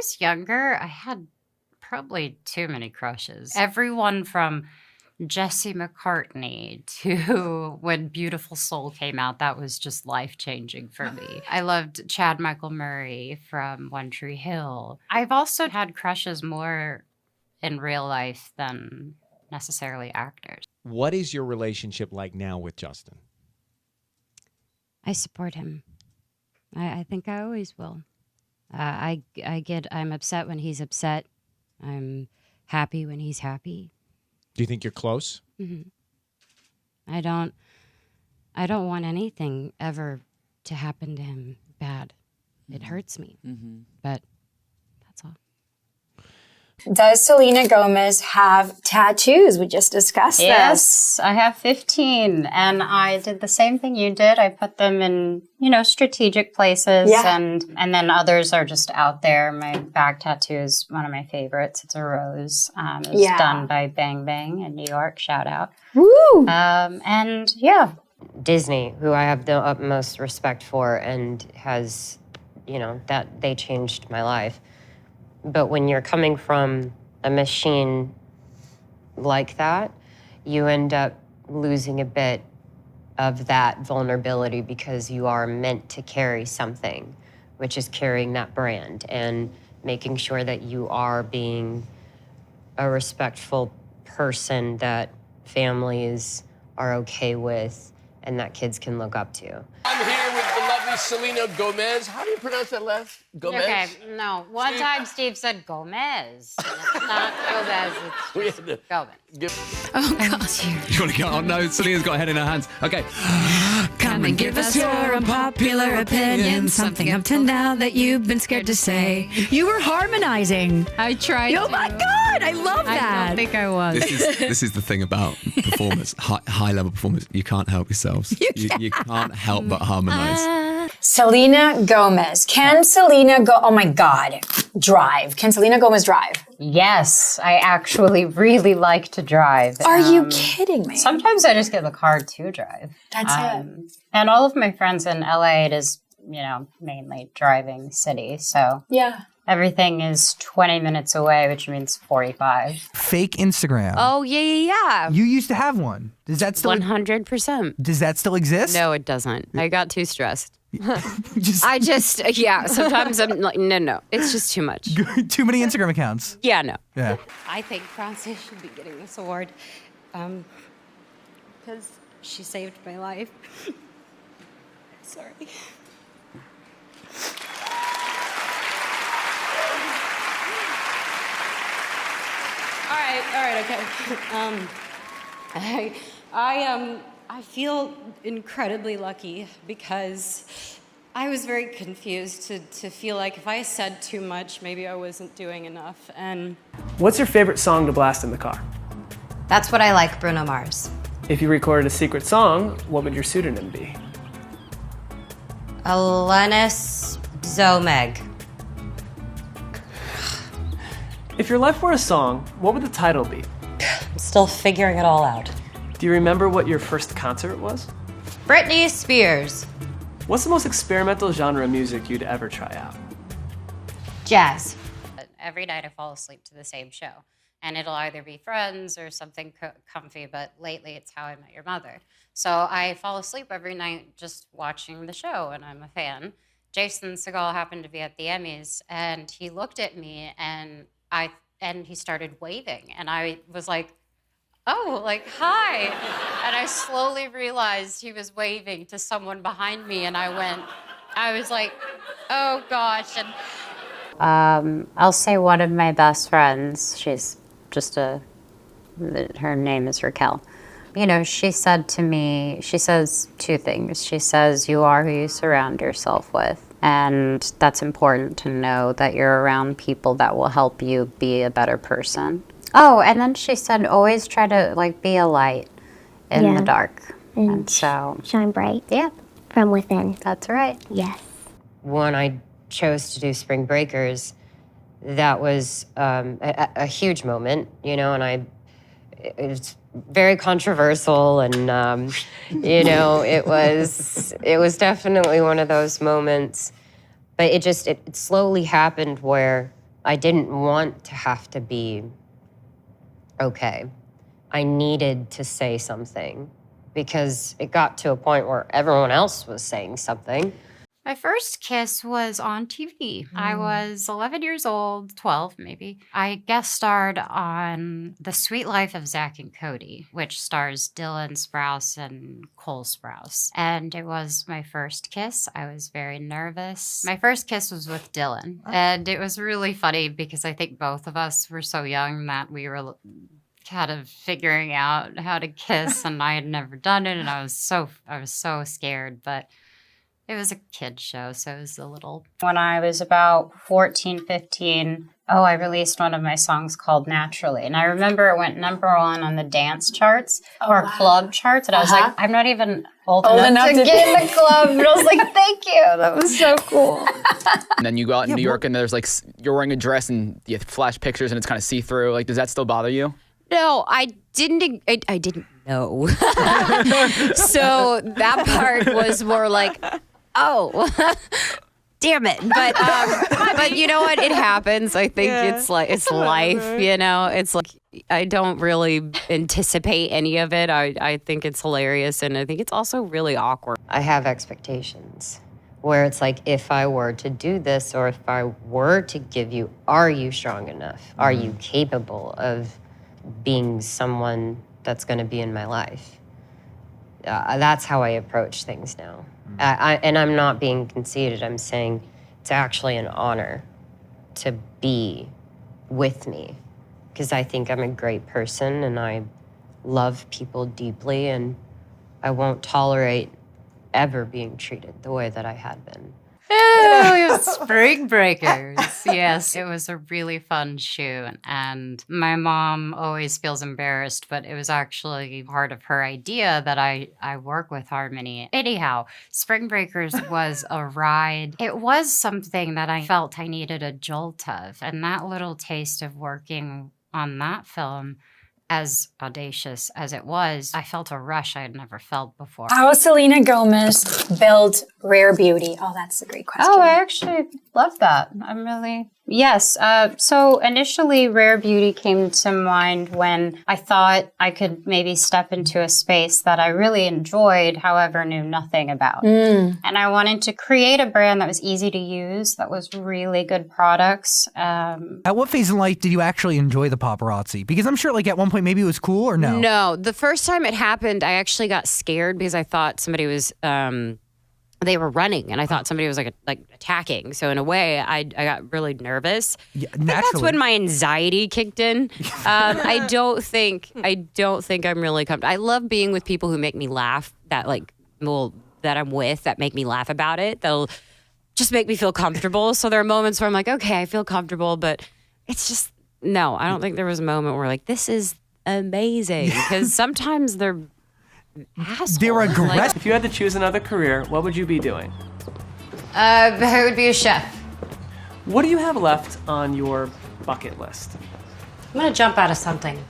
was younger, I had probably too many crushes. Everyone from Jesse McCartney to when Beautiful Soul came out, that was just life-changing for me. I loved Chad Michael Murray from One Tree Hill. I've also had crushes more in real life than necessarily actors. What is your relationship like now with Justin? I support him. I think I always will. I'm upset when he's upset. I'm happy when he's happy. Do you think you're close? Mm-hmm. I don't want anything ever to happen to him bad. It hurts me, but that's all. Does Selena Gomez have tattoos? We just discussed this. Yes, I have 15, and I did the same thing you did. I put them in, strategic places, and then others are just out there. My back tattoo is one of my favorites. It's a rose. It's done by Bang Bang in New York. Shout out. Woo! And yeah. Disney, who I have the utmost respect for and has, that they changed my life. But when you're coming from a machine like that, you end up losing a bit of that vulnerability because you are meant to carry something, which is carrying that brand and making sure that you are being a respectful person that families are okay with and that kids can look up to. I'm here with the lovely Selena Gomez. How do you pronounce that last? Gomez? Okay, no. One time Steve said Gomez. It's not Gomez, it's just Gomez. Oh, gosh. You want to go? Oh, no, Selena's got her head in her hands. Okay. Come and give us your unpopular opinion. Something up to now that you've been scared to say. You were harmonizing. I tried. Oh, my God. I love that. I don't think I was. This is the thing about performers, high-level performers. You can't help yourselves. You can't help but harmonize. Selena Gomez. Can Selena oh my God, drive? Can Selena Gomez drive? Yes, I actually really like to drive. Are you kidding me? Sometimes I just get in the car to drive. That's it. And all of my friends in LA, it is, mainly driving city. So yeah. Everything is 20 minutes away, which means 45. Fake Instagram. Oh, yeah. You used to have one. Does that still 100%. Does that still exist? No, it doesn't. I got too stressed. Sometimes I'm like, no. It's just too much. Too many Instagram accounts. Yeah, no. Yeah. I think Frances should be getting this award because she saved my life. Sorry. All right, okay. I feel incredibly lucky because I was very confused to feel like if I said too much, maybe I wasn't doing enough. And what's your favorite song to blast in the car? That's What I Like, Bruno Mars. If you recorded a secret song, what would your pseudonym be? Alanis Zomeg. If your life were a song, what would the title be? I'm still figuring it all out. Do you remember what your first concert was? Britney Spears. What's the most experimental genre of music you'd ever try out? Jazz. Every night I fall asleep to the same show. And it'll either be Friends or something comfy, but lately it's How I Met Your Mother. So I fall asleep every night just watching the show, and I'm a fan. Jason Segel happened to be at the Emmys, and he looked at me, and he started waving, and I was like, oh, like, hi. And I slowly realized he was waving to someone behind me, and I was like, oh gosh. And I'll say one of my best friends, she's just her name is Raquel. She said to me, she says two things. She says, you are who you surround yourself with. And that's important to know that you're around people that will help you be a better person. Oh, and then she said, always try to be a light in the dark. And so shine bright. Yeah. From within. That's right. Yes. When I chose to do Spring Breakers, that was a huge moment, and it's very controversial, and it was definitely one of those moments. But it slowly happened where I didn't want to have to be okay. I needed to say something because it got to a point where everyone else was saying something. My first kiss was on TV. I was 11 years old, 12 maybe. I guest starred on The Sweet Life of Zach and Cody, which stars Dylan Sprouse and Cole Sprouse. And it was my first kiss. I was very nervous. My first kiss was with Dylan. And it was really funny because I think both of us were so young that we were kind of figuring out how to kiss, and I had never done it, and I was so scared, but it was a kid show, so it was a little... When I was about 14, 15, I released one of my songs called Naturally. And I remember it went #1 on the dance charts or club charts. And I was like, I'm not even old enough to get in the club. And I was like, thank you. That was so cool. And then you go out in New York and there's like, you're wearing a dress and you flash pictures and it's kind of see-through. Like, does that still bother you? No, I didn't know. So that part was more like, oh, damn it. But you know what? It happens. I think it's life, you know? It's like, I don't really anticipate any of it. I think it's hilarious, and I think it's also really awkward. I have expectations where it's like, if I were to do this, or if I were to give you, are you strong enough? Are you capable of being someone that's going to be in my life? That's how I approach things now. And I'm not being conceited. I'm saying it's actually an honor to be with me, because I think I'm a great person and I love people deeply, and I won't tolerate ever being treated the way that I had been. Oh, Spring Breakers. Yes, it was a really fun shoot. And my mom always feels embarrassed, but it was actually part of her idea that I work with Harmony. Anyhow, Spring Breakers was a ride. It was something that I felt I needed a jolt of. And that little taste of working on that film, as audacious as it was, I felt a rush I had never felt before. How Selena Gomez built Rare Beauty? Oh, that's a great question. Oh, I actually love that. I'm really... Yes. So initially, Rare Beauty came to mind when I thought I could maybe step into a space that I really enjoyed, however, knew nothing about. And I wanted to create a brand that was easy to use, that was really good products. At what phase in life did you actually enjoy the paparazzi? Because I'm sure like at one point maybe it was cool, or no? No. The first time it happened, I actually got scared because I thought somebody was... they were running, and I thought somebody was like attacking. So in a way, I got really nervous. Yeah, I think that's when my anxiety kicked in. I don't think I'm really comfortable. I love being with people who make me laugh. That I'm with, that make me laugh about it. That'll just make me feel comfortable. So there are moments where I'm like, okay, I feel comfortable, but it's just no. I don't think there was a moment where like, this is amazing, because sometimes they're assholes. They're aggressive. If you had to choose another career, what would you be doing? I would be a chef. What do you have left on your bucket list? I'm gonna jump out of something